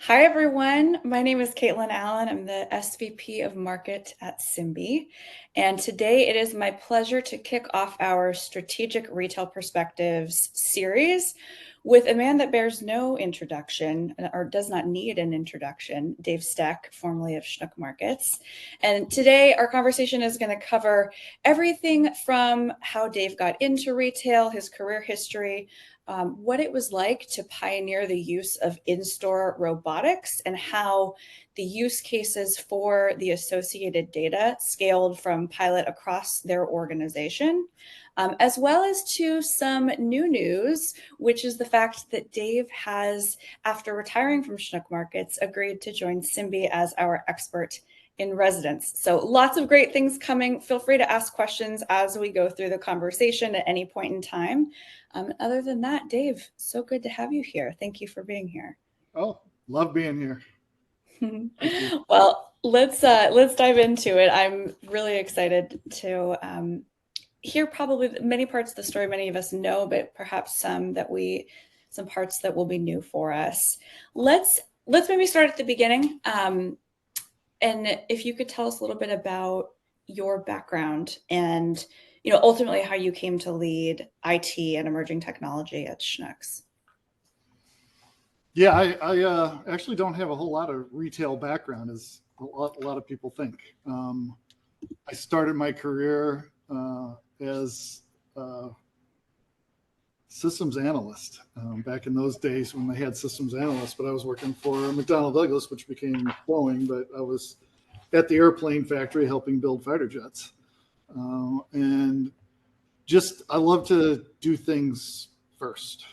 Hi, everyone. My name is Caitlin Allen. I'm the SVP of Market at Simbe. And today it is my pleasure to kick off our Strategic Retail Perspectives series with a man that bears no introduction or does not need an introduction, Dave Steck, formerly of Schnuck Markets. And today our conversation is going to cover everything from how Dave got into retail, his career history, what it was like to pioneer the use of in-store robotics and how the use cases for the associated data scaled from pilot across their organization, as well as to some new news, which is the fact that Dave has, after retiring from Schnuck Markets, agreed to join Simbe as our expert in residence. So lots of great things coming. Feel free to ask questions as we go through the conversation at any point in time. Other than that, Dave, so good to have you here. Thank you for being here. Oh, love being here. Well, let's dive into it. I'm really excited to hear probably many parts of the story many of us know, but perhaps some parts that will be new for us. Let's maybe start at the beginning. And if you could tell us a little bit about your background and ultimately how you came to lead IT and emerging technology at Schnucks. Yeah, I actually don't have a whole lot of retail background, as a lot of people think. I started my career as a systems analyst back in those days when they had systems analysts, but I was working for McDonnell Douglas, which became Boeing, but I was at the airplane factory helping build fighter jets. And just, I love to do things first.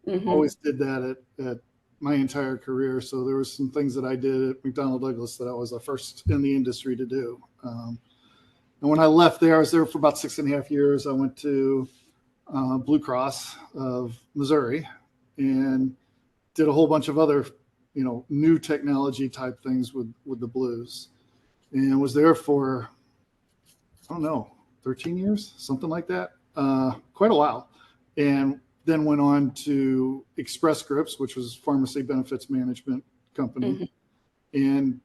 I always did that at my entire career. So there were some things that I did at McDonnell Douglas that I was the first in the industry to do. And when I left there, I was there for about 6.5 years. I went to Blue Cross of Missouri and did a whole bunch of other, new technology type things with the Blues, and was there for, 13 years, something like that, quite a while. And then went on to Express Scripts, which was pharmacy benefits management company. And,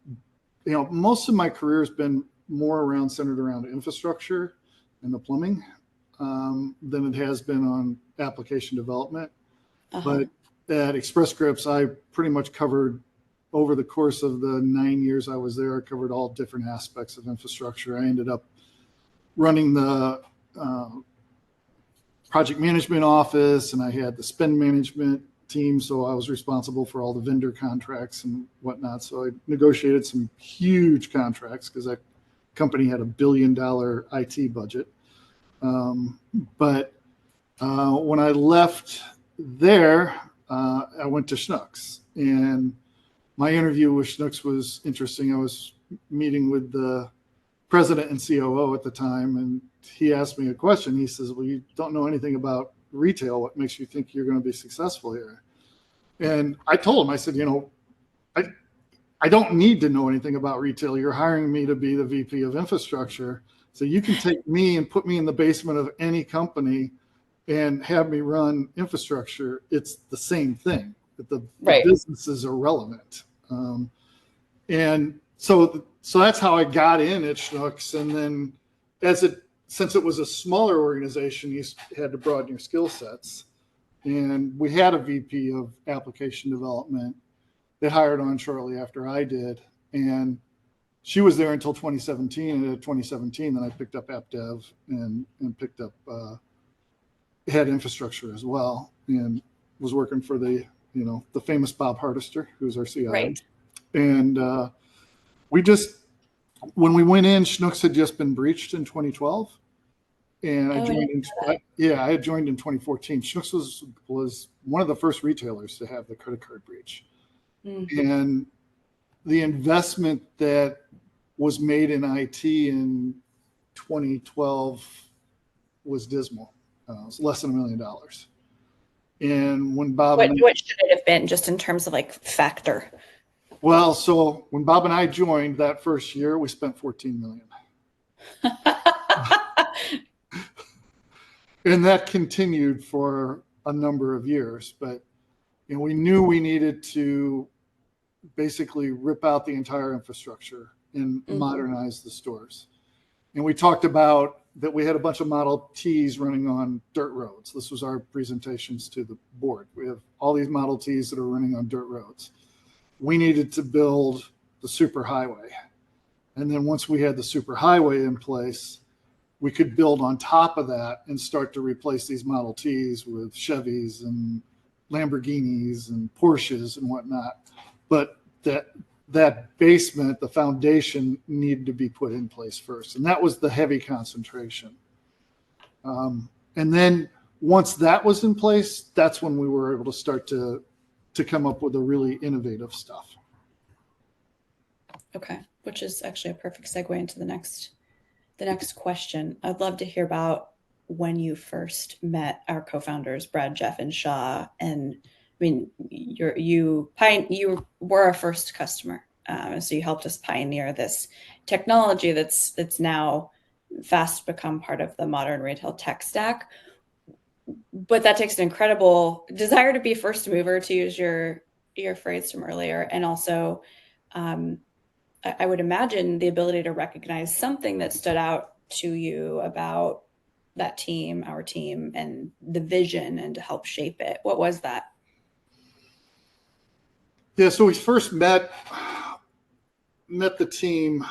most of my career has been more centered around infrastructure and the plumbing than it has been on application development. But at Express Scripts, I pretty much covered, over the course of the 9 years I was there, I covered all different aspects of infrastructure. I ended up running the project management office, and I had the spend management team. So I was responsible for all the vendor contracts and whatnot. So I negotiated some huge contracts because that company had $1 billion IT budget. But when I left there, I went to Schnucks, and my interview with Schnucks was interesting. I was meeting with the president and COO at the time, and he asked me a question. He says, "Well, you don't know anything about retail. What makes you think you're going to be successful here?" And I told him, I said, I don't need to know anything about retail. You're hiring me to be the VP of infrastructure. So you can take me and put me in the basement of any company and have me run infrastructure. It's the same thing. The business is irrelevant. And so that's how I got in at Schnucks. And then since it was a smaller organization, you had to broaden your skill sets. And we had a VP of application development that hired on shortly after I did. And she was there until 2017. And at 2017, then I picked up app dev and picked up head infrastructure as well, and was working for the famous Bob Hardister, who's our CIO. Right. And when we went in, Schnucks had just been breached in 2012. And I had joined in 2014. Schnucks was one of the first retailers to have the credit card breach. And the investment that was made in IT in 2012 was dismal. It was less than $1 million. And when Bob what should it have been, just in terms of factor? Well, so when Bob and I joined that first year, we spent $14 million. And that continued for a number of years. But we knew we needed to basically rip out the entire infrastructure and modernize the stores. And we talked about that we had a bunch of Model Ts running on dirt roads. This was our presentations to the board. We have all these Model Ts that are running on dirt roads. We needed to build the superhighway. And then once we had the superhighway in place, we could build on top of that and start to replace these Model Ts with Chevys and Lamborghinis and Porsches and whatnot. But that basement, the foundation, needed to be put in place first. And that was the heavy concentration. And then once that was in place, that's when we were able to start to come up with the really innovative stuff. Okay, which is actually a perfect segue into the next question. I'd love to hear about when you first met our co-founders, Brad, Jeff, and Shaw. And I mean, you were our first customer, so you helped us pioneer this technology that's now fast become part of the modern retail tech stack. But that takes an incredible desire to be first mover, to use your phrase from earlier, and also I would imagine the ability to recognize something that stood out to you about that team, our team, and the vision, and to help shape it. What was that? Yeah, so we first met the team. I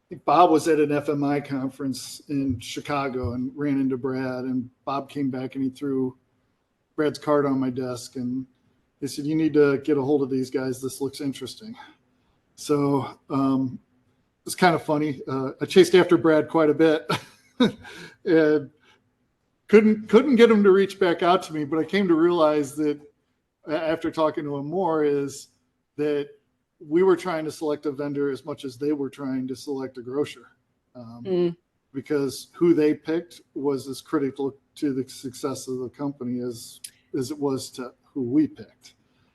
think Bob was at an FMI conference in Chicago and ran into Brad, and Bob came back and he threw Brad's card on my desk and he said, "You need to get a hold of these guys. This looks interesting." So it's kind of funny. I chased after Brad quite a bit and couldn't get him to reach back out to me, but I came to realize that after talking to him more is that we were trying to select a vendor as much as they were trying to select a grocer, because who they picked was as critical to the success of the company as it was to who we picked.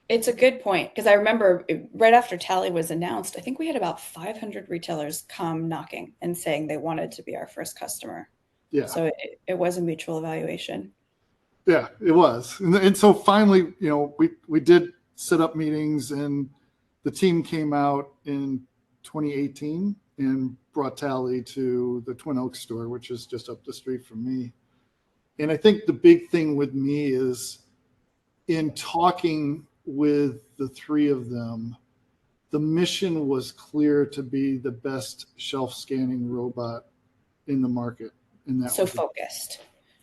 It's a good point, because I remember right after Tally was announced, I think we had about 500 retailers come knocking and saying they wanted to be our first customer. Yeah. So it was a mutual evaluation. Yeah, it was. And so finally, we did set up meetings, and the team came out in 2018 and brought Tally to the Twin Oaks store, which is just up the street from me. And I think the big thing with me is in talking with the three of them, the mission was clear to be the best shelf scanning robot in the market. And that so was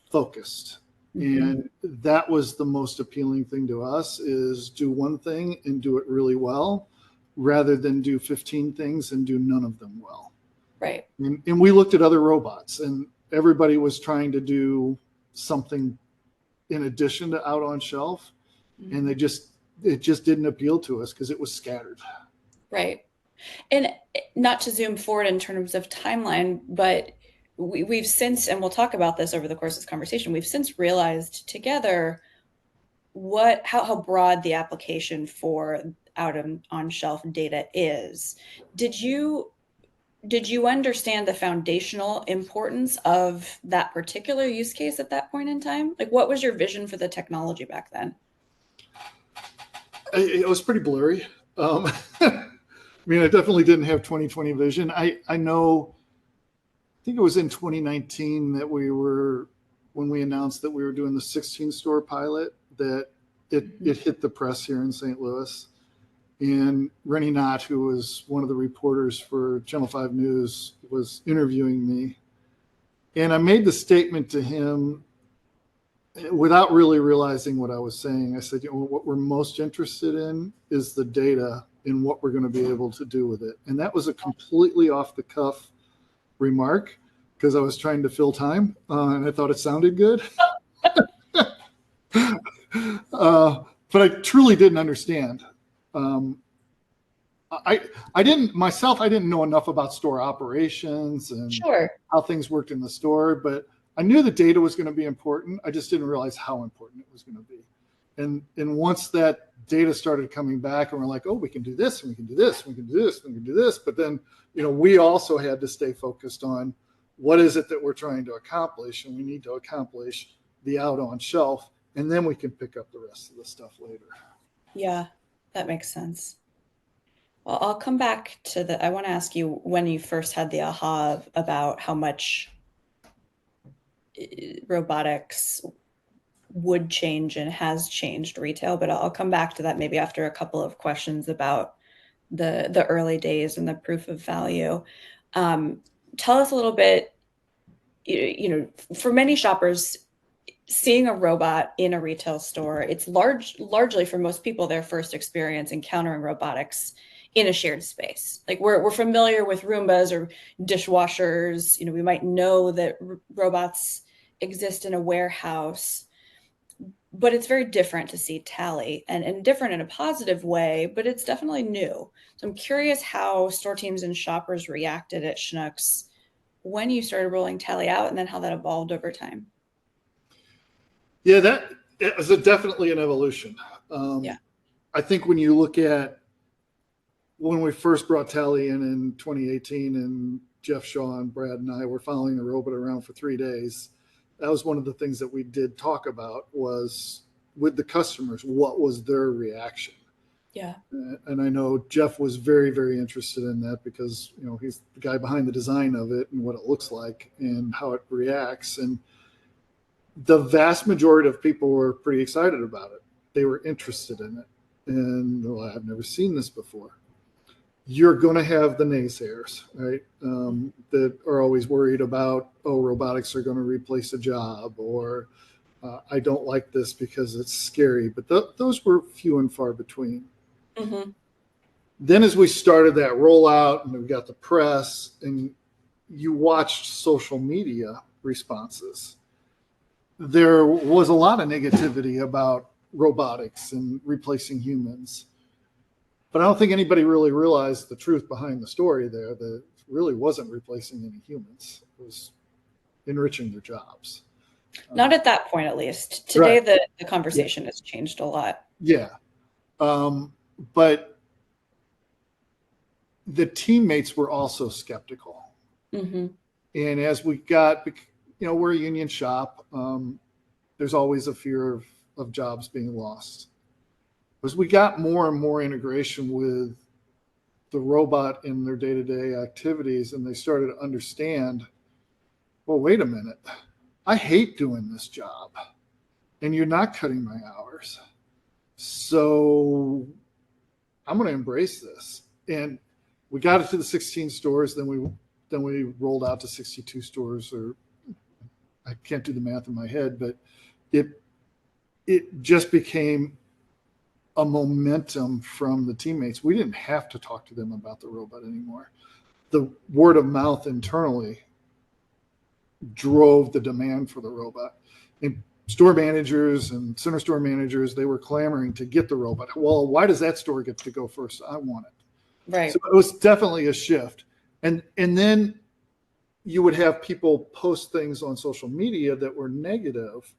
focused. And that was the most appealing thing to us, is do one thing and do it really well, rather than do 15 things and do none of them well. Right. And we looked at other robots, and everybody was trying to do something in addition to out on shelf. And it just didn't appeal to us because it was scattered. Right. And not to zoom forward in terms of timeline, but we've since, and we'll talk about this over the course of this conversation, we've since realized together how broad the application for out on shelf data is. Did you understand the foundational importance of that particular use case at that point in time? Like, what was your vision for the technology back then? It was pretty blurry. I mean, I definitely didn't have 20/20 vision. I think it was in 2019 that when we announced that we were doing the 16 store pilot, that it hit the press here in St. Louis. And Rennie Knott, who was one of the reporters for Channel 5 News, was interviewing me. And I made the statement to him without really realizing what I was saying. I said, what we're most interested in is the data and what we're going to be able to do with it. And that was a completely off the cuff remark because I was trying to fill time and I thought it sounded good. But I truly didn't understand. I didn't know enough about store operations and how things worked in the store, but I knew the data was going to be important. I just didn't realize how important it was going to be. And once that data started coming back and we're like, oh, we can do this, and we can do this, and we can do this, and we can do this. But then, we also had to stay focused on what is it that we're trying to accomplish, and we need to accomplish the out on shelf, and then we can pick up the rest of the stuff later. Yeah, that makes sense. Well, I'll come back to I want to ask you when you first had the aha about how much robotics would change and has changed retail, but I'll come back to that maybe after a couple of questions about the early days and the proof of value. Um, Tell us a little bit, for many shoppers, seeing a robot in a retail store, it's largely for most people their first experience encountering robotics in a shared space. Like we're familiar with Roombas or dishwashers. We might know that robots exist in a warehouse, but it's very different to see Tally and different in a positive way, but it's definitely new. So I'm curious how store teams and shoppers reacted at Schnucks when you started rolling Tally out and then how that evolved over time. Yeah, that is definitely an evolution. Um, Yeah. I think when you look at when we first brought Tally in 2018, and Jeff Shaw and Brad and I were following the robot around for 3 days, that was one of the things that we did talk about was with the customers, what was their reaction? Yeah. And I know Jeff was very, very interested in that because he's the guy behind the design of it and what it looks like and how it reacts. And the vast majority of people were pretty excited about it. They were interested in it, and well, I've never seen this before. You're going to have the naysayers, right? That are always worried about, oh, robotics are going to replace a job, or I don't like this because it's scary. But those were few and far between. Mm-hmm. Then, as we started that rollout and we got the press, and you watched social media responses, there was a lot of negativity about robotics and replacing humans. But I don't think anybody really realized the truth behind the story there, that it really wasn't replacing any humans. It was enriching their jobs. Not at that point, at least. Today, Right. the Yeah. conversation has changed a lot. Yeah. But the teammates were also skeptical. Mm-hmm. And as we got, we're a union shop. There's always a fear of jobs being lost. As we got more and more integration with the robot in their day-to-day activities, and they started to understand, well, wait a minute, I hate doing this job, and you're not cutting my hours, so I'm going to embrace this. And we got it to the 16 stores, then we rolled out to 62 stores, or I can't do the math in my head, but it just became a momentum from the teammates. We didn't have to talk to them about the robot anymore. The word of mouth internally drove the demand for the robot. And store managers and center store managers, they were clamoring to get the robot. Well, why does that store get to go first? I want it. Right. So it was definitely a shift. And then you would have people post things on social media that were negative.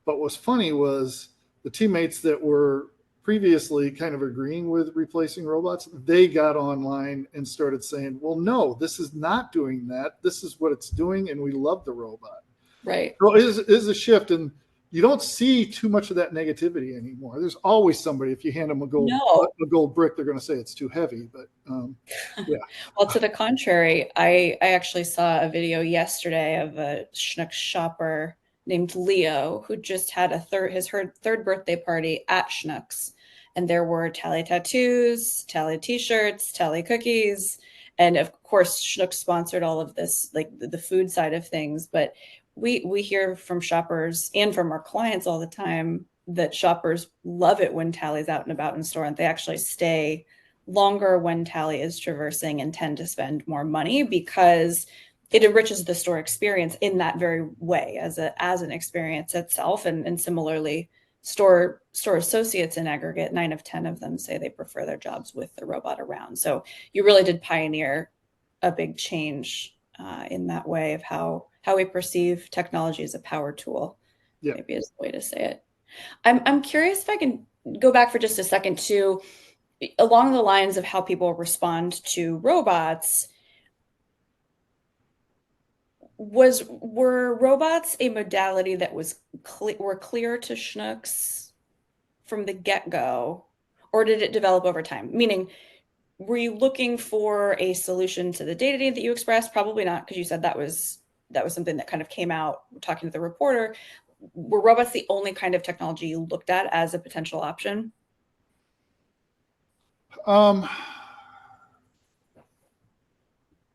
But what's funny was the teammates that were previously kind of agreeing with replacing robots, they got online and started saying, well, no, this is not doing that. This is what it's doing, and we love the robot. Right. So it is a shift, and you don't see too much of that negativity anymore. There's always somebody, if you hand them a No. gold brick, they're going to say it's too heavy. But yeah. Well, to the contrary, I actually saw a video yesterday of a Schnuck shopper named Leo who just had her third birthday party at Schnucks, and there were Tally tattoos, Tally t-shirts, Tally cookies, and of course Schnucks sponsored all of this, like the food side of things. But we hear from shoppers and from our clients all the time that shoppers love it when Tally's out and about in store, and they actually stay longer when Tally is traversing and tend to spend more money because it enriches the store experience in that very way as an experience itself. And similarly, store associates in aggregate, 9 of 10 of them say they prefer their jobs with the robot around. So you really did pioneer a big change in that way of how we perceive technology as a power tool. Yeah. Maybe is the way to say it. I'm curious if I can go back for just a second to along the lines of how people respond to robots. Were robots a modality that were clear to Schnucks from the get-go, or did it develop over time? Meaning, were you looking for a solution to the data need that you expressed? Probably not, because you said that was something that kind of came out talking to the reporter. Were robots the only kind of technology you looked at as a potential option? Um,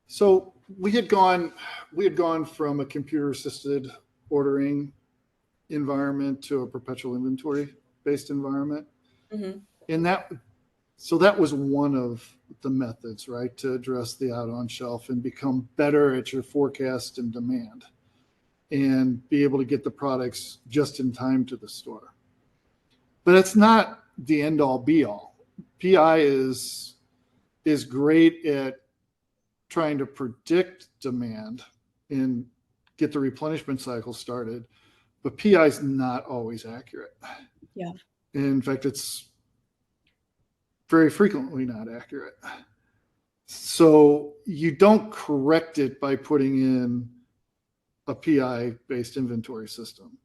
so we had gone from a computer assisted ordering environment to a perpetual inventory based environment. Mm-hmm. And that was one of the methods, right, to address the out on shelf and become better at your forecast and demand and be able to get the products just in time to the store. But it's not the end all be all. PI is great at trying to predict demand and get the replenishment cycle started, but PI is not always accurate. Yeah. In fact, it's very frequently not accurate. So you don't correct it by putting in a PI based inventory system.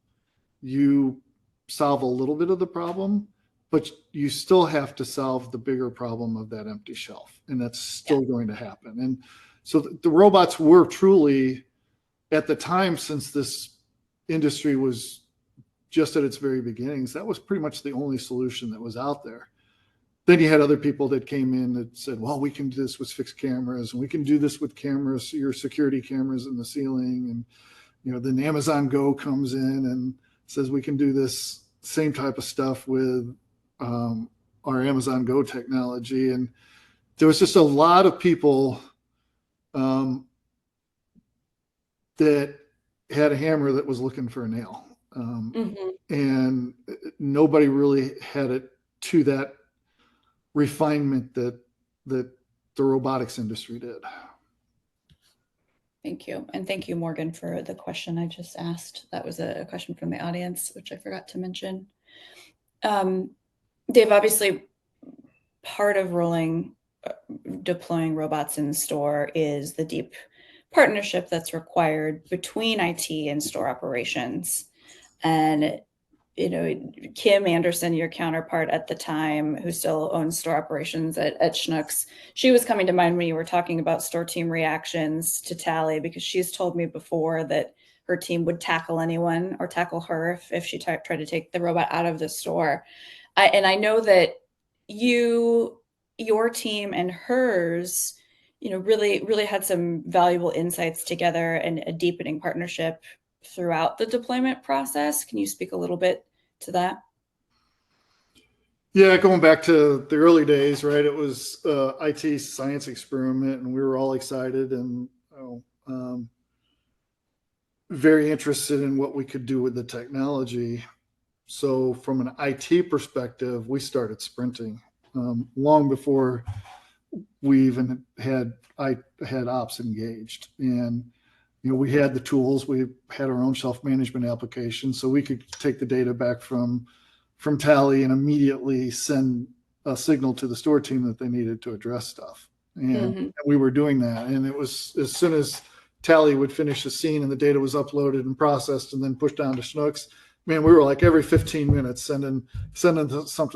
You solve a little bit of the problem, but you still have to solve the bigger problem of that empty shelf. And that's still going to happen. And so the robots were truly, at the time, since this industry was just at its very beginnings, that was pretty much the only solution that was out there. Then you had other people that came in that said, well, we can do this with fixed cameras, and we can do this with cameras, your security cameras in the ceiling. And, then Amazon Go comes in and says we can do this same type of stuff with our Amazon Go technology. And there was just a lot of people that had a hammer that was looking for a nail. Mm-hmm. And nobody really had it to that refinement that the robotics industry did. Thank you. And thank you, Morgan, for the question I just asked. That was a question from the audience, which I forgot to mention. Dave, obviously, part of deploying robots in store is the deep partnership that's required between IT and store operations. And Kim Anderson, your counterpart at the time, who still owns store operations at Schnucks, she was coming to mind when you were talking about store team reactions to Tally, because she's told me before that her team would tackle anyone or tackle her if she tried to take the robot out of the store. And I know that your team and hers, really had some valuable insights together and a deepening partnership throughout the deployment process. Can you speak a little bit to that? Yeah, going back to the early days, right? It was IT science experiment, and we were all excited and very interested in what we could do with the technology. So, from an IT perspective, we started sprinting long before we even had ops engaged. And we had the tools. We had our own shelf management application, so we could take the data back from Tally and immediately send a signal to the store team that they needed to address stuff. And we were doing that. And it was as soon as Tally would finish a scene and the data was uploaded and processed and then pushed down to Schnucks, man, we were like every 15 minutes sending something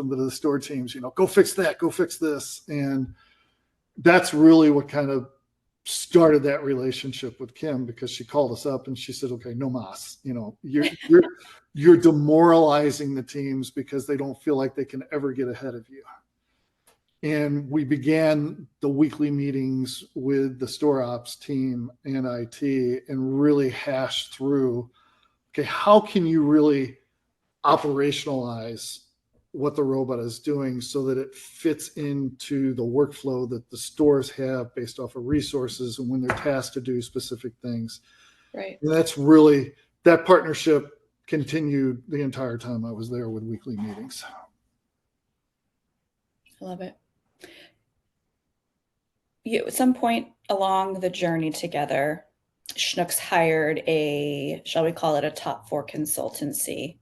to the store teams, go fix that, go fix this. And that's really what kind of started that relationship with Kim, because she called us up and she said, okay, no mas, you're demoralizing the teams because they don't feel like they can ever get ahead of you. And we began the weekly meetings with the store ops team and IT and really hashed through, okay, how can you really operationalize what the robot is doing so that it fits into the workflow that the stores have based off of resources and when they're tasked to do specific things. Right. And that's really, that partnership continued the entire time I was there with weekly meetings. I love it. At some point along the journey together, Schnucks hired shall we call it a top 4 consultancy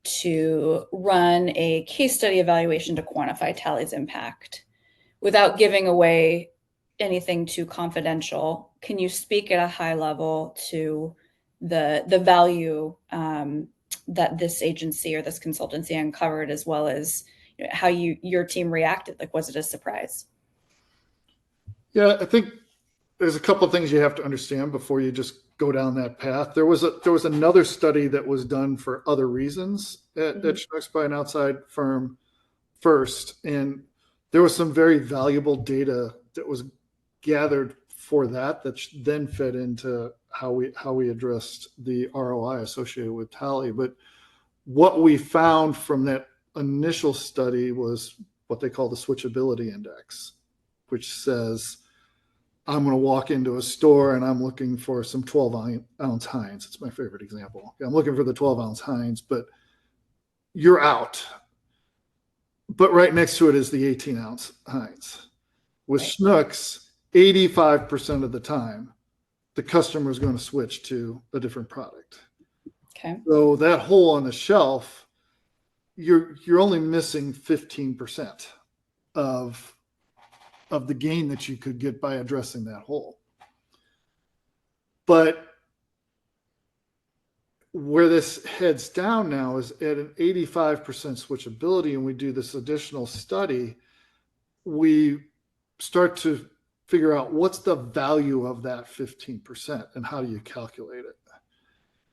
to run a case study evaluation to quantify Tally's impact. Without giving away anything too confidential, can you speak at a high level to the value that this agency or this consultancy uncovered, as well as how your team reacted? Like, was it a surprise? Yeah, I think there's a couple of things you have to understand before you just go down that path. There was another study that was done for other reasons at Mhm. Schnucks by an outside firm first, and there was some very valuable data that was gathered for that then fed into how we addressed the ROI associated with Tally. But what we found from that initial study was what they call the switchability index, which says I'm going to walk into a store and I'm looking for some 12-ounce Heinz. It's my favorite example. I'm looking for the 12-ounce Heinz, but you're out. But right next to it is the 18-ounce Heinz. With Right. Schnucks, 85% of the time, the customer is going to switch to a different product. Okay. So that hole on the shelf, you're only missing 15% of the gain that you could get by addressing that hole. But where this heads down now is at an 85% switchability, and we do this additional study, we start to figure out what's the value of that 15% and how do you calculate it.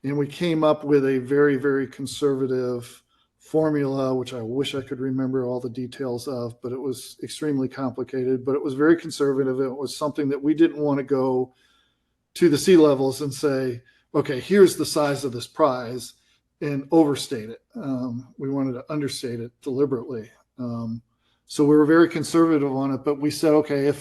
And we came up with a very, very conservative formula, which I wish I could remember all the details of, but it was extremely complicated, but it was very conservative. It was something that we didn't want to go to the C-levels and say, okay, here's the size of this prize and overstate it. We wanted to understate it deliberately. So we were very conservative on it, but we said, okay,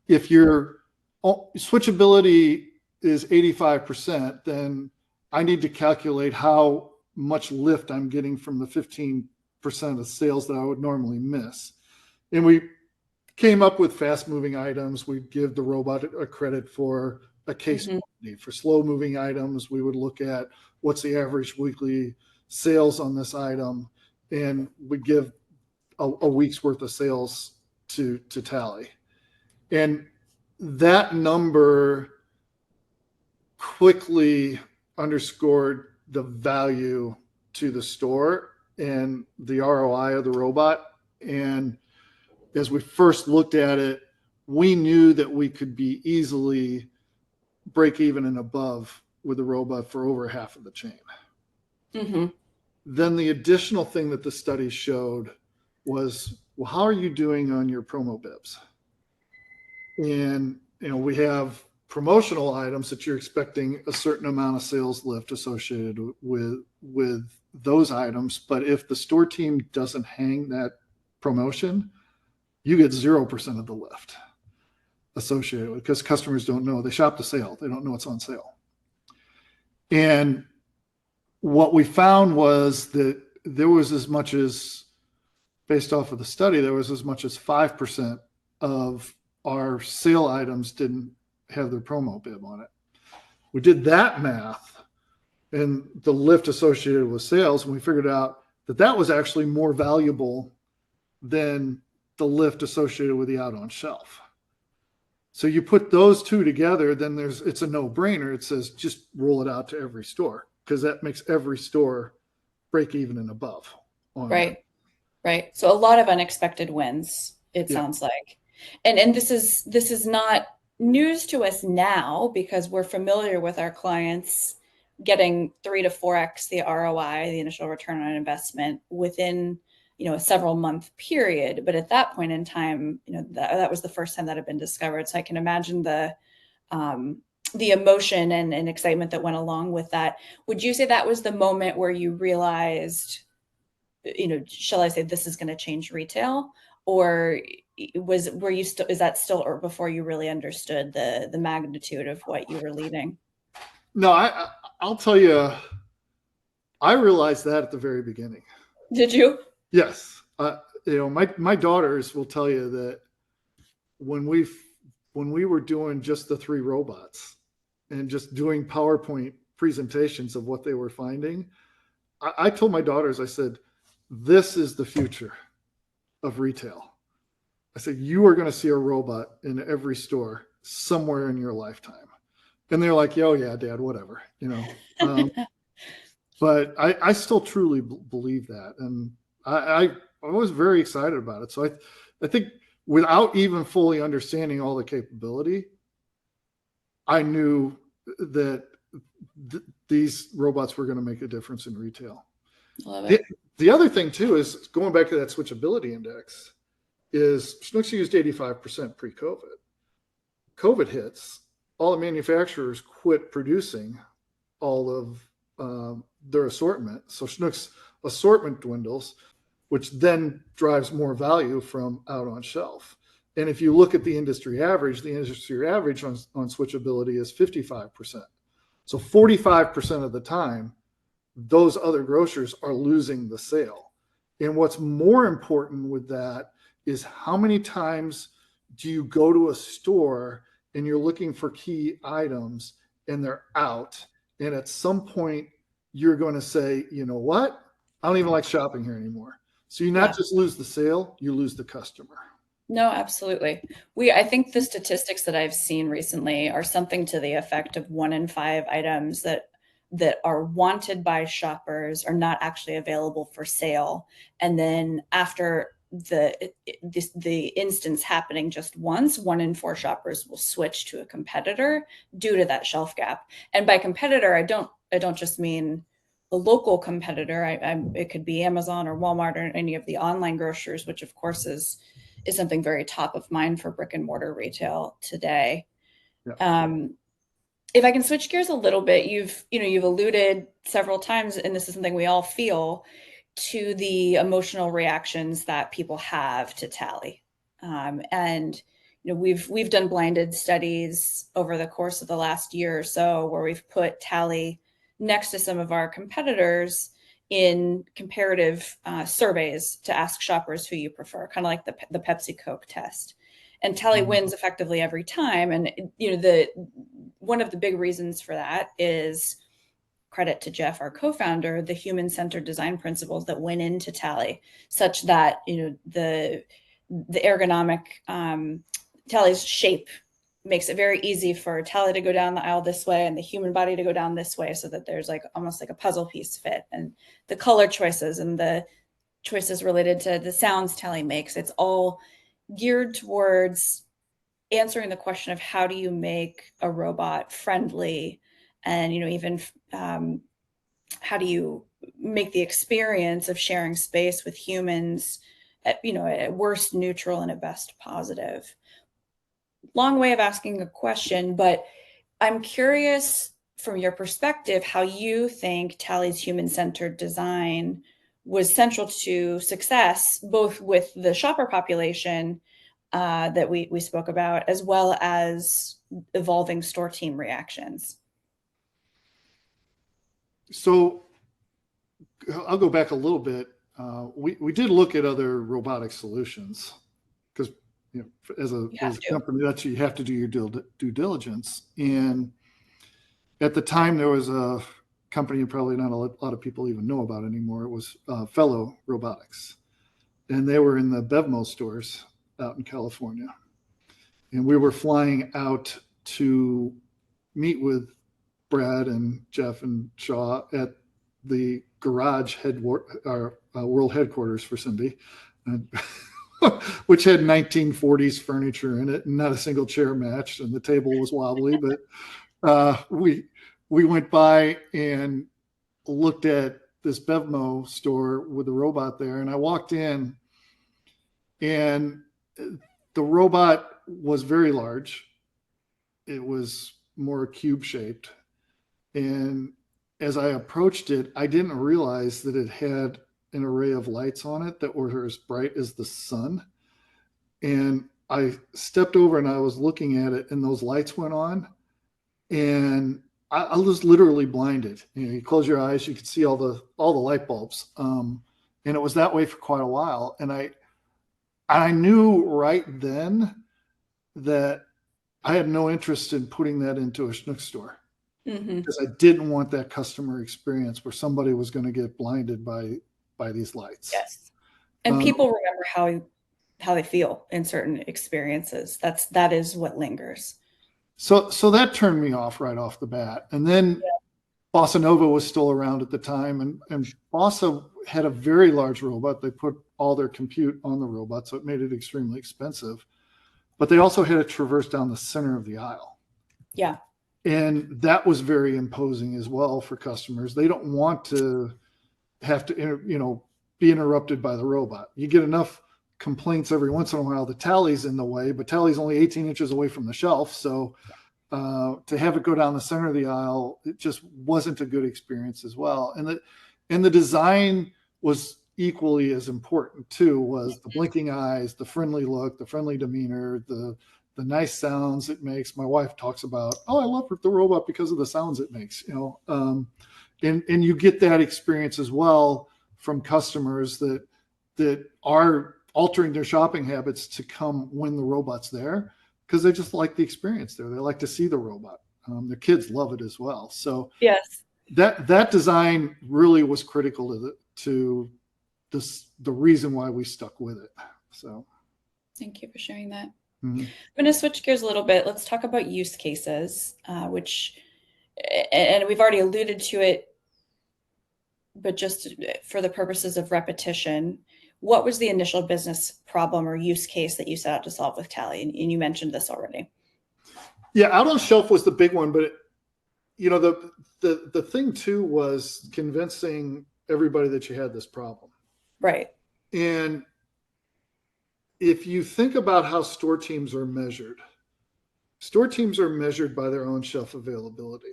if your switchability is 85%, then I need to calculate how much lift I'm getting from the 15% of sales that I would normally miss. And we came up with fast moving items. We'd give the robot a credit for a case Mhm. quantity. For slow moving items, we would look at what's the average weekly sales on this item, and we give a week's worth of sales to Tally. And that number quickly underscored the value to the store and the ROI of the robot. And as we first looked at it, we knew that we could be easily break even and above with the robot for over half of the chain. Mhm. Then the additional thing that the study showed was, well, how are you doing on your promo bibs? And we have promotional items that you're expecting a certain amount of sales lift associated with those items. But if the store team doesn't hang that promotion, you get 0% of the lift associated with it, because customers don't know. They shop the sale. They don't know it's on sale. And what we found was that there was as much as, based off of the study, there was as much as 5% of our sale items didn't have their promo bib on it. We did that math and the lift associated with sales, and we figured out that that was actually more valuable than the lift associated with the out on shelf. So you put those two together, then it's a no-brainer. It says just roll it out to every store, because that makes every store break even and above on that. Right. Right. So a lot of unexpected wins, it Yeah. sounds like. And this is not news to us now because we're familiar with our clients getting 3 to 4x the ROI, the initial return on investment within, a several month period. But at that point in time, that was the first time that had been discovered. So I can imagine the emotion and excitement that went along with that. Would you say that was the moment where you realized, shall I say this is going to change retail, or were you still, is that still, or before you really understood the magnitude of what you were leading? No, I'll tell you, I realized that at the very beginning. Did you? Yes. My daughters will tell you that when we were doing just the 3 robots and just doing PowerPoint presentations of what they were finding, I told my daughters, I said, this is the future of retail. I said, you are going to see a robot in every store somewhere in your lifetime. And they're like, oh yeah, Dad, whatever, but I still truly believe that. And I was very excited about it. So I think without even fully understanding all the capability, I knew that these robots were going to make a difference in retail. Love The, it. the other thing too is going back to that switchability index is Schnucks used 85% pre-COVID. COVID hits, all the manufacturers quit producing all of their assortment. So Schnucks assortment dwindles, which then drives more value from out on shelf. And if you look at the industry average on switchability is 55%. So 45% of the time, those other grocers are losing the sale. And what's more important with that is how many times do you go to a store and you're looking for key items and they're out. And at some point, you're going to say, you know what? I don't even like shopping here anymore. So you not Yeah. just lose the sale, you lose the customer. No, absolutely. I think the statistics that I've seen recently are something to the effect of 1 in 5 items that are wanted by shoppers are not actually available for sale. And then after the instance happening just once, 1 in 4 shoppers will switch to a competitor due to that shelf gap. And by competitor, I don't just mean a local competitor. It could be Amazon or Walmart or any of the online grocers, which of course is something very top of mind for brick and mortar retail today. Yeah. If I can switch gears a little bit, you've alluded several times, and this is something we all feel, to the emotional reactions that people have to Tally. And we've done blinded studies over the course of the last year or so where we've put Tally next to some of our competitors in comparative surveys to ask shoppers who you prefer, kind of like the Pepsi Coke test. And Tally wins effectively every time. And the one of the big reasons for that is, credit to Jeff, our co-founder, the human-centered design principles that went into Tally, such that the ergonomic Tally's shape makes it very easy for Tally to go down the aisle this way and the human body to go down this way, so that there's like almost like a puzzle piece fit. And the color choices and the choices related to the sounds Tally makes, it's all geared towards answering the question of how do you make a robot friendly, and even how do you make the experience of sharing space with humans at worst neutral and at best positive. Long way of asking a question, but I'm curious from your perspective how you think Tally's human-centered design was central to success, both with the shopper population that we spoke about, as well as evolving store team reactions. So I'll go back a little bit. We did look at other robotic solutions because as a company, that's you have to do your due diligence. And at the time, there was a company probably not a lot of people even know about anymore. It was Fellow Robotics, and they were in the Bevmo stores out in California. And we were flying out to meet with Brad and Jeff and Shaw at the garage world headquarters for Simbe, which had 1940s furniture in it, and not a single chair matched, and the table was wobbly. But we went by and looked at this Bevmo store with the robot there, and I walked in, and the robot was very large. It was more cube shaped. And as I approached it, I didn't realize that it had an array of lights on it that were as bright as the sun. And I stepped over and I was looking at it, and those lights went on, and I was literally blinded. You close your eyes, you could see all the light bulbs. And it was that way for quite a while. And I knew right then that I had no interest in putting that into a Schnuck store, because I didn't want that customer experience where somebody was going to get blinded by these lights. Yes. And people remember how they feel in certain experiences. That is what lingers. So that turned me off right off the bat. And then Bossa Nova was still around at the time, and Bossa had a very large robot. They put all their compute on the robot, so it made it extremely expensive. But they also had it traverse down the center of the aisle. Yeah. And that was very imposing as well for customers. They don't want to have to, be interrupted by the robot. You get enough complaints every once in a while. The tally's in the way, but tally's only 18 inches away from the shelf. So to have it go down the center of the aisle, it just wasn't a good experience as well. And the design was equally as important too, was the blinking eyes, the friendly look, the friendly demeanor, the nice sounds it makes. My wife talks about, oh, I love the robot because of the sounds it makes, and you get that experience as well from customers that are altering their shopping habits to come when the robot's there, because they just like the experience there. They like to see the robot. Their kids love it as well. So Yes. that design really was critical to the reason why we stuck with it. So Thank you for sharing that. mm-hmm. I'm going to switch gears a little bit. Let's talk about use cases, which, and we've already alluded to it, but just for the purposes of repetition, what was the initial business problem or use case that you set out to solve with Tally? And you mentioned this already. Yeah, out on shelf was the big one, but the thing too was convincing everybody that you had this problem. Right. And if you think about how store teams are measured by their own shelf availability.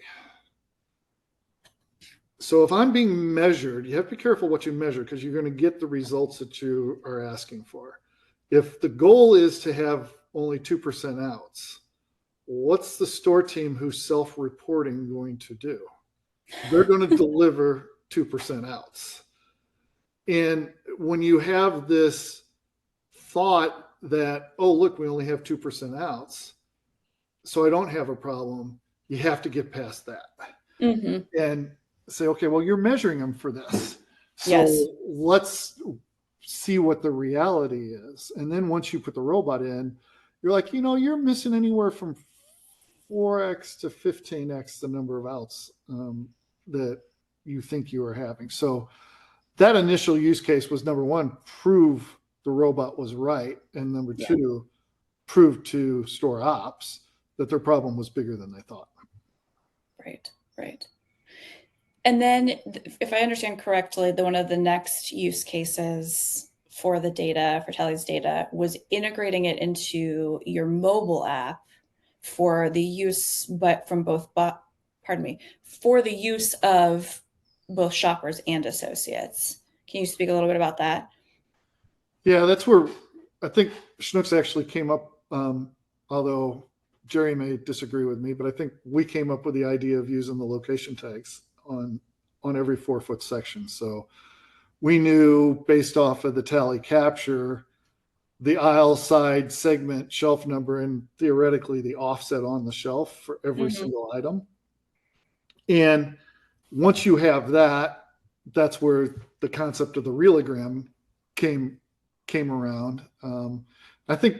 So if I'm being measured, you have to be careful what you measure, because you're going to get the results that you are asking for. If the goal is to have only 2% outs, what's the store team who's self-reporting going to do? They're going to deliver 2% outs. And when you have this thought that, oh, look, we only have 2% outs, so I don't have a problem, you have to get past that. Mm-hmm. And say, okay, well, you're measuring them for this. So Yes. let's see what the reality is. And then once you put the robot in, you're like, you're missing anywhere from 4x to 15x the number of outs that you think you are having. So that initial use case was, number one, prove the robot was right. And number two, prove to store ops that their problem was bigger than they thought. Right. And then, if I understand correctly, one of the next use cases for the data, for Tally's data, was integrating it into your mobile app for the use, for the use of both shoppers and associates. Can you speak a little bit about that? Yeah, that's where I think Schnucks actually came up, although Jerry may disagree with me, but I think we came up with the idea of using the location tags on every 4-foot section. So we knew, based off of the Tally capture, the aisle side segment shelf number and theoretically the offset on the shelf for every single item. And once you have that, that's where the concept of the realogram came around. I think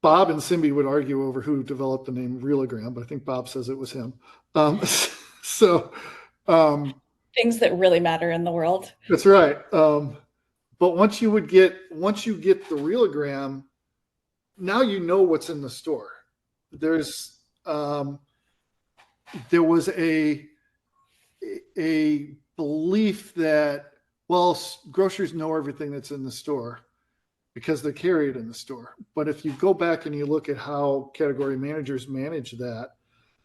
Bob and Simbe would argue over who developed the name realogram, but I think Bob says it was him. Things that really matter in the world. That's right. But once you get the realogram, now you know what's in the store. There was a belief that, well, grocers know everything that's in the store because they carry it in the store. But if you go back and you look at how category managers manage that,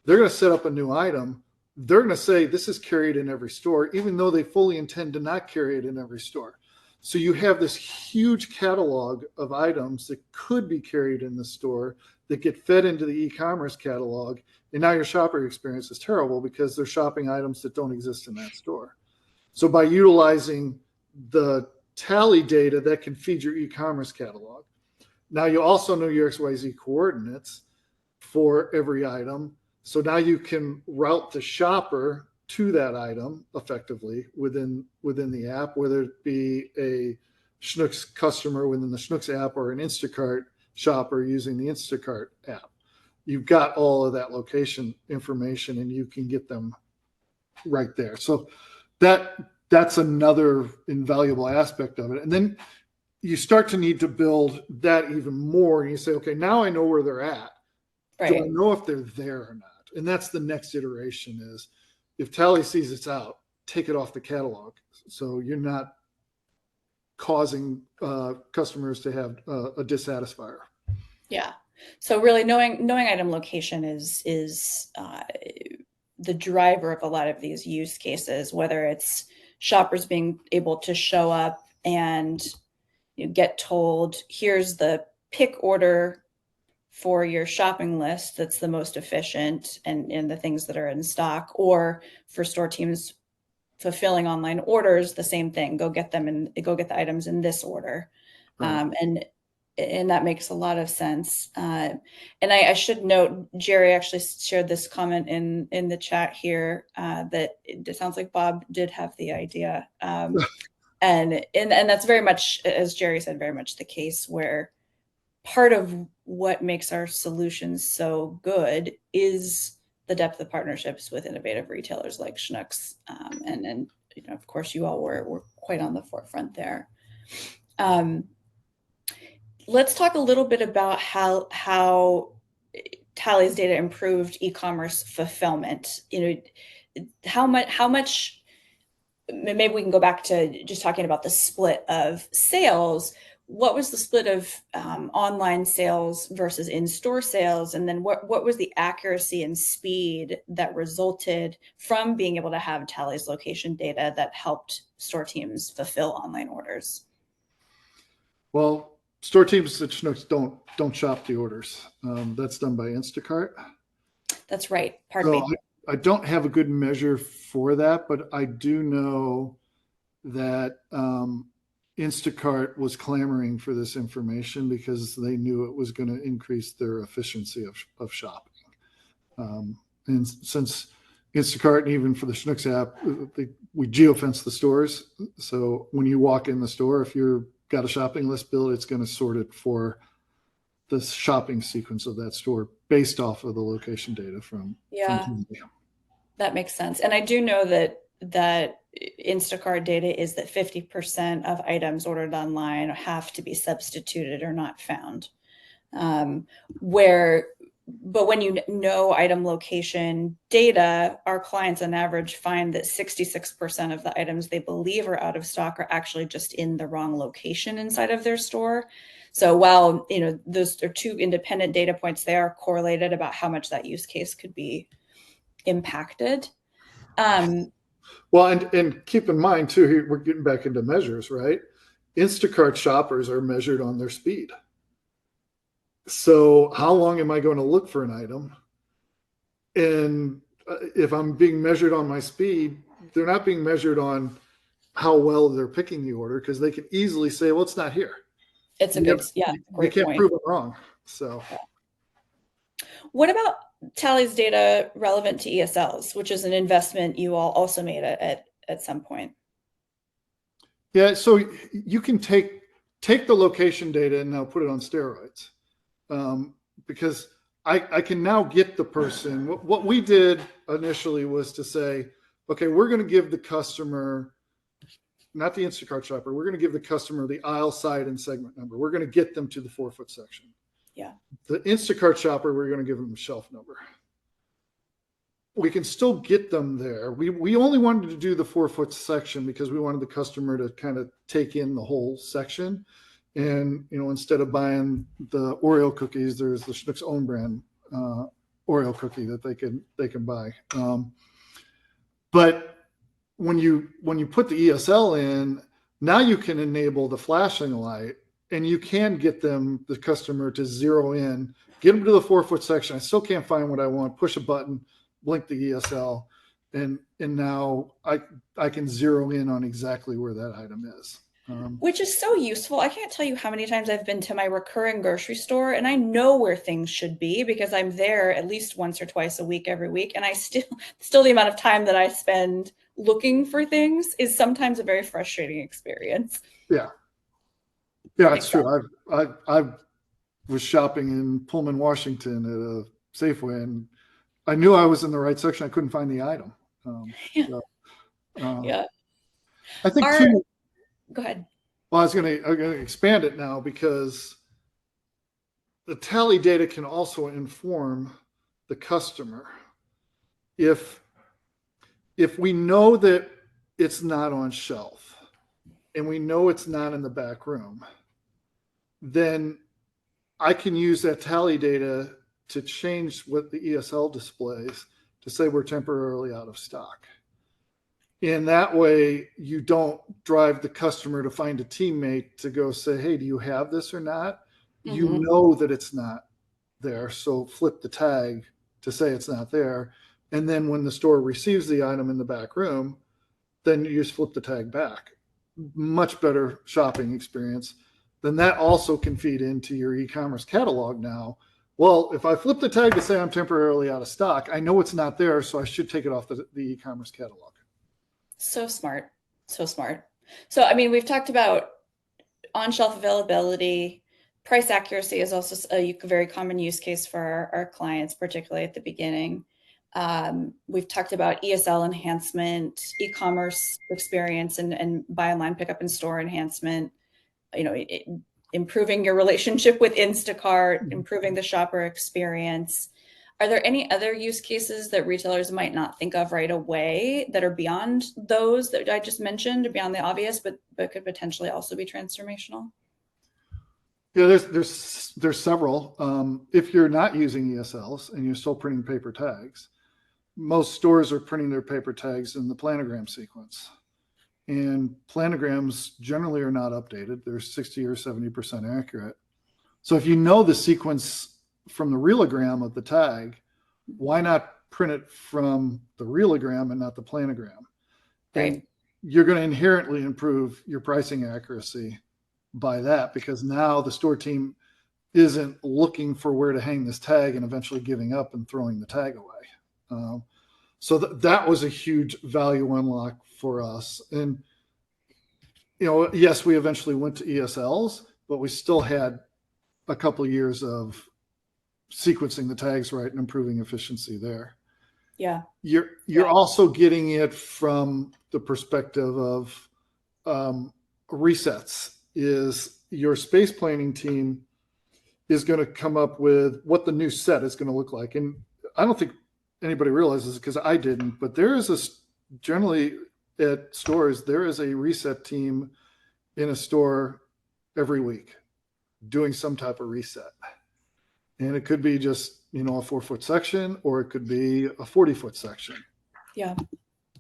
they're going to set up a new item. They're going to say this is carried in every store, even though they fully intend to not carry it in every store. So you have this huge catalog of items that could be carried in the store that get fed into the e-commerce catalog. And now your shopper experience is terrible because they're shopping items that don't exist in that store. So by utilizing the Tally data, that can feed your e-commerce catalog. Now you also know your XYZ coordinates for every item. So now you can route the shopper to that item effectively within the app, whether it be a Schnucks customer within the Schnucks app or an Instacart shopper using the Instacart app. You've got all of that location information and you can get them right there. So that's another invaluable aspect of it. And then you start to need to build that even more. And you say, okay, now I know where they're at. Do I Right. know if they're there or not? And that's the next iteration is if Tally sees it's out, take it off the catalog. So you're not causing customers to have a dissatisfier. Yeah. So really knowing item location is the driver of a lot of these use cases, whether it's shoppers being able to show up and get told, here's the pick order for your shopping list that's the most efficient and the things that are in stock, or for store teams fulfilling online orders, the same thing. Go get the items in this order. Right. And that makes a lot of sense. And I should note, Jerry actually shared this comment in the chat here that it sounds like Bob did have the idea. And that's very much, as Jerry said, very much the case where part of what makes our solutions so good is the depth of partnerships with innovative retailers like Schnucks. And of course, you all were quite on the forefront there. Let's talk a little bit about how Tally's data improved e-commerce fulfillment. How much maybe we can go back to just talking about the split of sales. What was the split of online sales versus in-store sales? And then what was the accuracy and speed that resulted from being able to have Tally's location data that helped store teams fulfill online orders? Well, store teams at Schnucks don't shop the orders. That's done by Instacart. That's right. Pardon So me. I don't have a good measure for that, but I do know that Instacart was clamoring for this information because they knew it was going to increase their efficiency of shopping. And since Instacart and even for the Schnucks app, we geofence the stores. So when you walk in the store, if you've got a shopping list built, it's going to sort it for the shopping sequence of that store based off of the location data from Simbe. That makes sense. And I do know that Instacart data is that 50% of items ordered online have to be substituted or not found. But when you know item location data, our clients on average find that 66% of the items they believe are out of stock are actually just in the wrong location inside of their store. So while those are two independent data points, they are correlated about how much that use case could be impacted. Well, and keep in mind too, here we're getting back into measures, right? Instacart shoppers are measured on their speed. So how long am I going to look for an item? And if I'm being measured on my speed, they're not being measured on how well they're picking the order because they can easily say, well, it's not here. It's great you can't point. prove it wrong. So what about Tally's data relevant to ESLs, which is an investment you all also made at some point? Yeah, so you can take the location data and now put it on steroids. Because I can now get the person. What we did initially was to say, okay, we're going to give the customer, not the Instacart shopper, we're going to give the customer the aisle, side, and segment number. We're going to get them to the 4-foot section. Yeah. The Instacart shopper, we're going to give them the shelf number. We can still get them there. We only wanted to do the 4-foot section because we wanted the customer to kind of take in the whole section. And, instead of buying the Oreo cookies, there's the Schnucks own brand Oreo cookie that they can buy. But when you put the ESL in, now you can enable the flashing light and you can get the customer to zero in, get them to the 4-foot section. I still can't find what I want, push a button, blink the ESL. And now I can zero in on exactly where that item is. Which is so useful. I can't tell you how many times I've been to my recurring grocery store and I know where things should be because I'm there at least once or twice a week, every week. And I still the amount of time that I spend looking for things is sometimes a very frustrating experience. Yeah. Yeah, it's true. I was shopping in Pullman, Washington at a Safeway and I knew I was in the right section. I couldn't find the item. Yeah. So, uh, Yeah. I think Our, too. go ahead. Well, I'm going to expand it now because the tally data can also inform the customer. If if we know that it's not on shelf and we know it's not in the back room, then I can use that tally data to change what the ESL displays to say we're temporarily out of stock. And that way, you don't drive the customer to find a teammate to go say, hey, do you have this or not? You Mhm. know that it's not there. So flip the tag to say it's not there. And then when the store receives the item in the back room, then you just flip the tag back. Much better shopping experience. Then that also can feed into your e-commerce catalog now. Well, if I flip the tag to say I'm temporarily out of stock, I know it's not there, so I should take it off the e-commerce catalog. So smart. So smart. So, I mean, we've talked about on-shelf availability. Price accuracy is also a very common use case for our clients, particularly at the beginning. We've talked about ESL enhancement, e-commerce experience, and buy online, pick up in store enhancement. Improving your relationship with Instacart, improving the shopper experience. Are there any other use cases that retailers might not think of right away that are beyond those that I just mentioned, beyond the obvious, but could potentially also be transformational? Yeah, there's several. If you're not using ESLs and you're still printing paper tags, most stores are printing their paper tags in the planogram sequence. And planograms generally are not updated. They're 60 or 70% accurate. So if you know the sequence from the realogram of the tag, why not print it from the realogram and not the planogram? And Right. you're going to inherently improve your pricing accuracy by that because now the store team isn't looking for where to hang this tag and eventually giving up and throwing the tag away. So that was a huge value unlock for us. And, yes, we eventually went to ESLs, but we still had a couple of years of sequencing the tags right and improving efficiency there. Yeah. You're also getting it from the perspective of resets. Is your space planning team is going to come up with what the new set is going to look like? And I don't think anybody realizes because I didn't, but there is generally at stores there is a reset team in a store every week doing some type of reset. And it could be just, a 4-foot section, or it could be a 40-foot section. Yeah.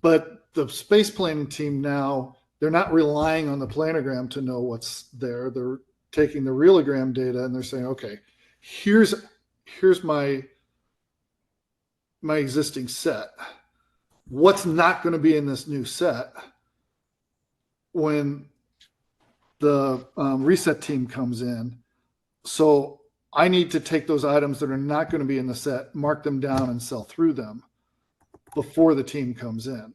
But the space planning team now, they're not relying on the planogram to know what's there. They're taking the realogram data and they're saying, okay, here's my existing set. What's not going to be in this new set when the reset team comes in? So I need to take those items that are not going to be in the set, mark them down, and sell through them before the team comes in.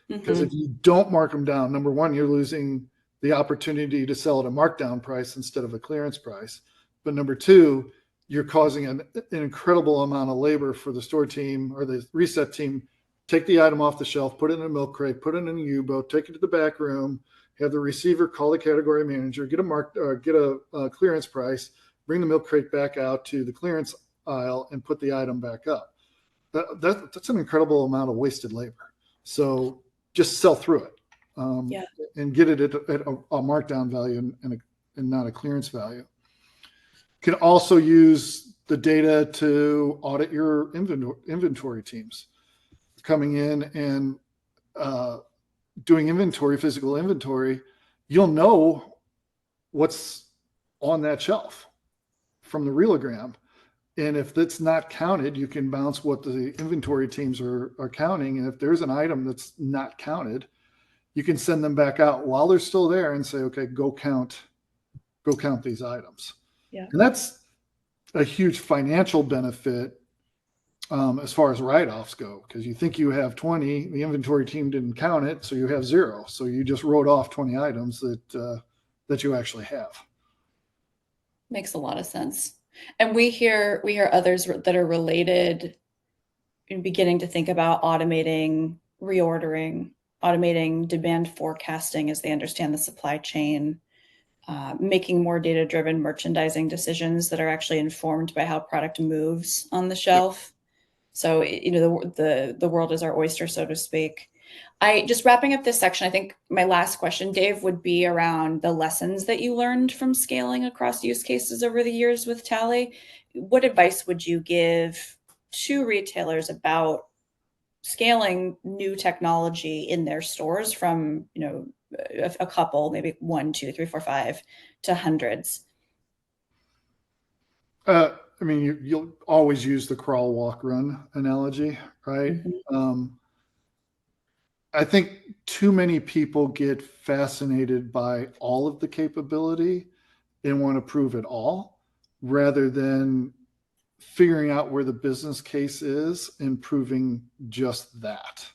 Because if you don't mark them down, number one, you're losing the opportunity to sell at a markdown price instead of a clearance price. But number two, you're causing an incredible amount of labor for the store team or the reset team. Take the item off the shelf, put it in a milk crate, put it in a U-boat, take it to the back room, have the receiver call the category manager, get a clearance price, bring the milk crate back out to the clearance aisle, and put the item back up. That's an incredible amount of wasted labor. So just sell through it and get it at a markdown value and not a clearance value. Can also use the data to audit your inventory teams coming in and doing physical inventory. You'll know what's on that shelf from the realogram. And if that's not counted, you can bounce what the inventory teams are counting. And if there's an item that's not counted, you can send them back out while they're still there and say, okay, go count these items. Yeah. And that's a huge financial benefit as far as write-offs go, because you think you have 20, the inventory team didn't count it, so you have 0. So you just wrote off 20 items that you actually have. Makes a lot of sense. And we hear others that are related in beginning to think about automating reordering, automating demand forecasting as they understand the supply chain, making more data-driven merchandising decisions that are actually informed by how product moves on the Yep. shelf. So, the world is our oyster, so to speak. I just wrapping up this section, I think my last question, Dave, would be around the lessons that you learned from scaling across use cases over the years with Tally. What advice would you give to retailers about scaling new technology in their stores from, a couple, maybe one, two, three, four, five, to hundreds? I mean, you'll always use the crawl, walk, run analogy, right? Mhm. I think too many people get fascinated by all of the capability and want to prove it all rather than figuring out where the business case is and proving just that.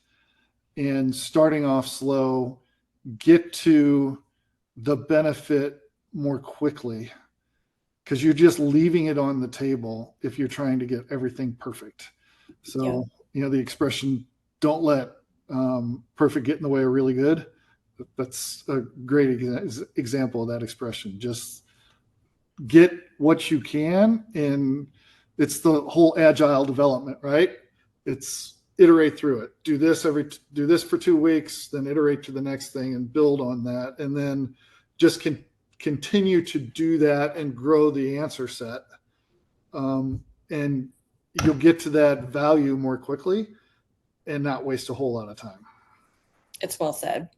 And starting off slow, get to the benefit more quickly because you're just leaving it on the table if you're trying to get everything perfect. Yeah. So, the expression, don't let perfect get in the way of really good. That's a great example of that expression. Just get what you can. And it's the whole agile development, right? It's iterate through it. Do this for 2 weeks, then iterate to the next thing and build on that. And then just continue to do that and grow the answer set. And you'll get to that value more quickly and not waste a whole lot of time. It's well said.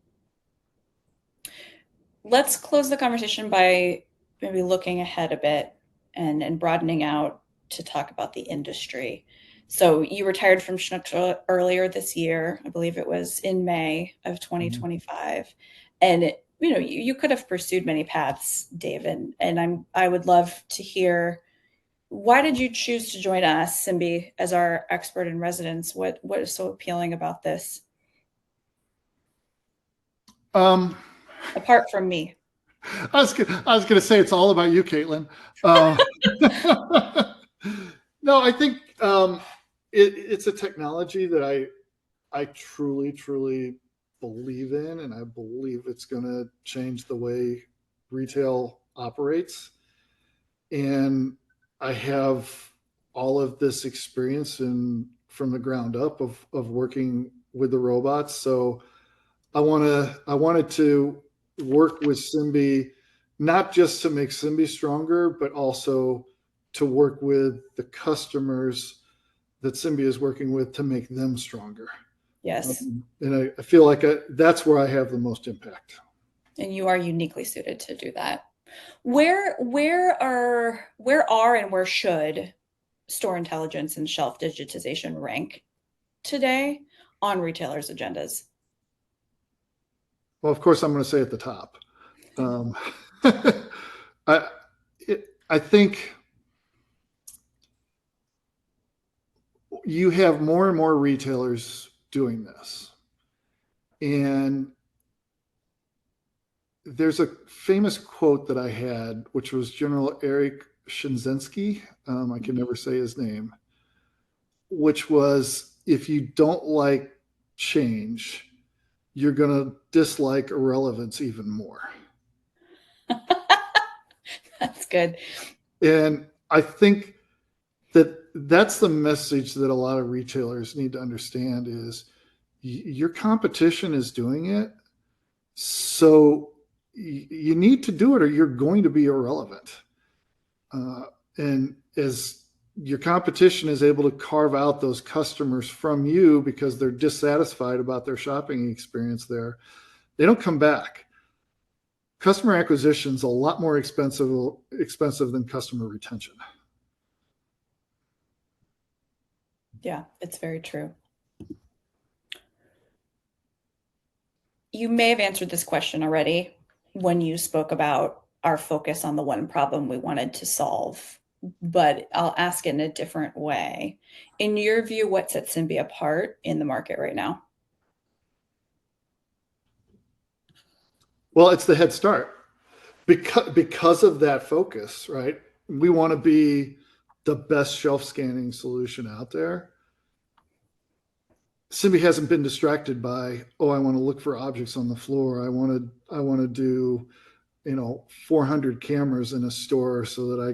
Let's close the conversation by maybe looking ahead a bit and broadening out to talk about the industry. So you retired from Schnucks earlier this year. I believe it was in May of Mhm. 2025. And you could have pursued many paths, Dave, and I would love to hear, why did you choose to join us, Simbe, as our expert in residence? What is so appealing about this, Um, apart from me? I was going to say it's all about you, Caitlin. Uh, no, I think it's a technology that I truly, truly believe in, and I believe it's going to change the way retail operates. And I have all of this experience from the ground up of working with the robots. So I wanted to work with Simbe, not just to make Simbe stronger, but also to work with the customers that Simbe is working with to make them stronger. Yes. And I feel like that's where I have the most impact. And you are uniquely suited to do that. Where are and where should store intelligence and shelf digitization rank today on retailers' agendas? Well, of course, I'm going to say at the top. Um, I I think you have more and more retailers doing this, and there's a famous quote that I had, which was General Eric Shinzensky. I can never say his name, which was, if you don't like change, you're going to dislike irrelevance even more. That's good. And I think that's the message that a lot of retailers need to understand is your competition is doing it. So you need to do it or you're going to be irrelevant. And as your competition is able to carve out those customers from you because they're dissatisfied about their shopping experience there, they don't come back. Customer acquisition is a lot more expensive than customer retention. Yeah, it's very true. You may have answered this question already when you spoke about our focus on the one problem we wanted to solve, but I'll ask it in a different way. In your view, what sets Simbe apart in the market right now? Well, it's the head start because of that focus, right? We want to be the best shelf scanning solution out there. Simbe hasn't been distracted by, oh, I want to look for objects on the floor. I want to do, 400 cameras in a store so that I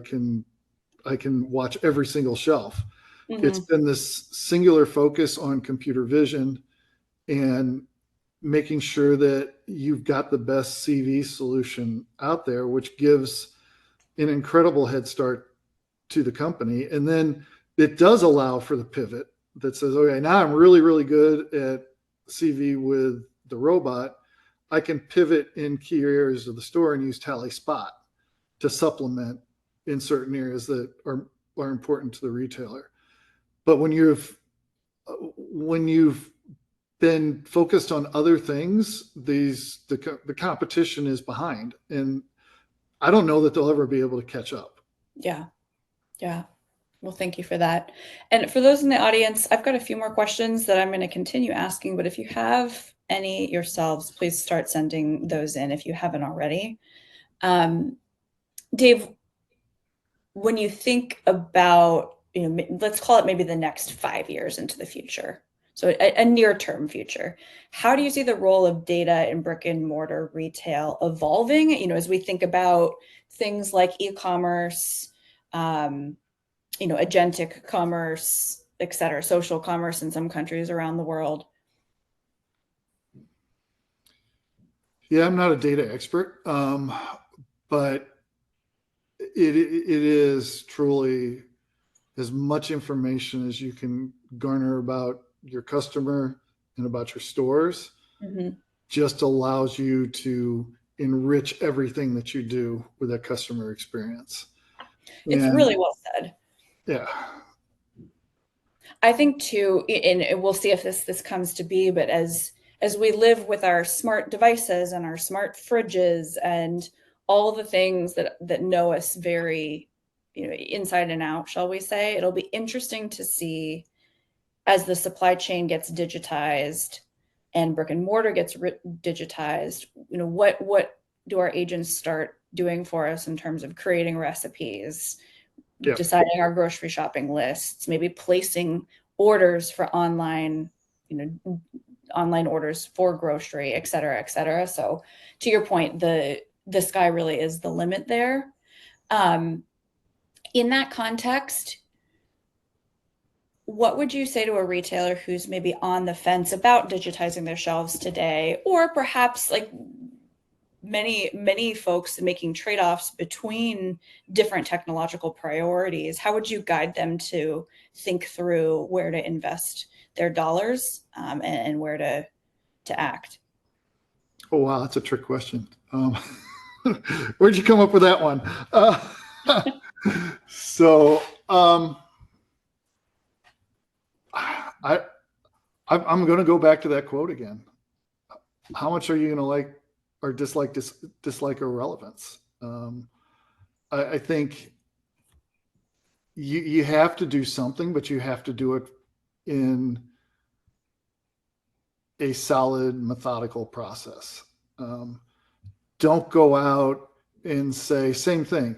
can watch every single shelf. It's Hmm. been this singular focus on computer vision and making sure that you've got the best CV solution out there, which gives an incredible head start to the company. And then it does allow for the pivot that says, okay, now I'm really, really good at CV with the robot. I can pivot in key areas of the store and use Tally Spot to supplement in certain areas that are important to the retailer. But when you've been focused on other things, the competition is behind, and I don't know that they'll ever be able to catch up. Yeah. Yeah. Well, thank you for that. And for those in the audience, I've got a few more questions that I'm going to continue asking, but if you have any yourselves, please start sending those in if you haven't already. Dave, when you think about, let's call it maybe the next 5 years into the future, so a near-term future, how do you see the role of data in brick and mortar retail evolving? As we think about things like e-commerce, agentic commerce, et cetera, social commerce in some countries around the world. Yeah, I'm not a data expert, but it is truly as much information as you can garner about your customer and about your stores Mm-hmm. just allows you to enrich everything that you do with that customer experience. It's And really well said. yeah, I think too, and we'll see if this comes to be, but as we live with our smart devices and our smart fridges and all the things that know us very, inside and out, shall we say, it'll be interesting to see as the supply chain gets digitized and brick and mortar gets digitized, what do our agents start doing for us in terms of creating recipes, yeah, deciding our grocery shopping lists, maybe placing orders for online orders for grocery, et cetera, et cetera. So to your point, the sky really is the limit there. Um, in that context, what would you say to a retailer who's maybe on the fence about digitizing their shelves today, or perhaps like many folks making trade-offs between different technological priorities? How would you guide them to think through where to invest their dollars, and where to act? oh wow, that's a trick question. Where'd you come up with that one? So I I'm going to go back to that quote again. How much are you going to like or dislike irrelevance? I think you have to do something, but you have to do it in a solid, methodical process. Don't go out and say same thing.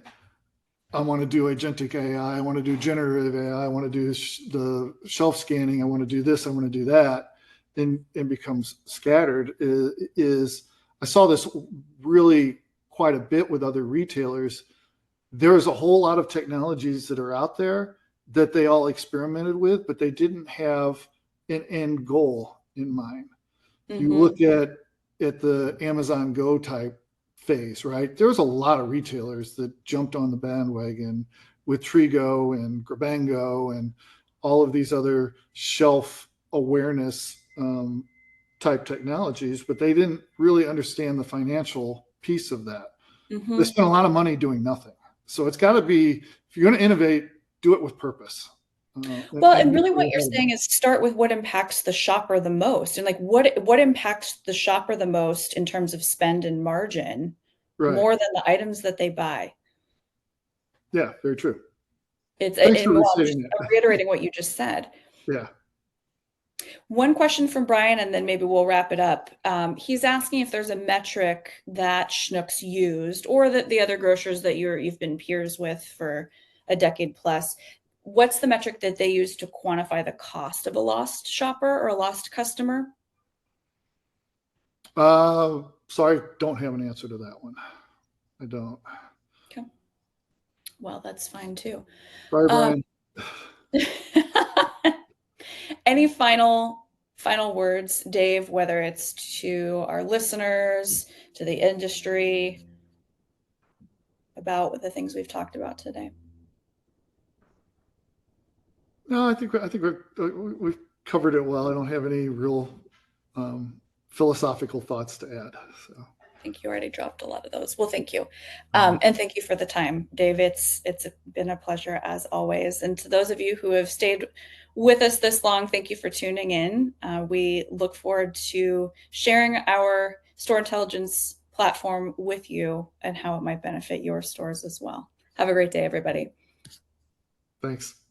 I want to do agentic AI. I want to do generative AI. I want to do the shelf scanning. I want to do this. I want to do that, and becomes scattered. Is I saw this really quite a bit with other retailers. There's a whole lot of technologies that are out there that they all experimented with, but they didn't have an end goal in mind. You Mm-hmm. look at the Amazon Go type phase, right? There was a lot of retailers that jumped on the bandwagon with Trigo and Grabango and all of these other shelf awareness type technologies, but they didn't really understand the financial piece of that. They Mm-hmm. spent a lot of money doing nothing. So it's got to be, if you're going to innovate, do it with purpose. Well, And and make really sure what you're you're ahead of saying them. is start with what impacts the shopper the most, and like what impacts the shopper the most in terms of spend and margin Right. more than the items that they buy. Yeah, very true. It's Thanks and for well, I'm just restating that. reiterating what you just said. Yeah. One question from Brian, and then maybe we'll wrap it up. He's asking if there's a metric that Schnucks used, or that the other grocers that you've been peers with for a decade plus, what's the metric that they use to quantify the cost of a lost shopper or a lost customer? Sorry, don't have an answer to that one. I don't. Okay. Well, that's fine too. Sorry, Brian. Any final words, Dave, whether it's to our listeners, to the industry, about the things we've talked about today? No, I think we've covered it well. I don't have any real philosophical thoughts to add. So I think you already dropped a lot of those. Well, thank you. Mhm. And thank you for the time, Dave. It's been a pleasure as always. And to those of you who have stayed with us this long, thank you for tuning in. We look forward to sharing our store intelligence platform with you and how it might benefit your stores as well. Have a great day, everybody. Thanks.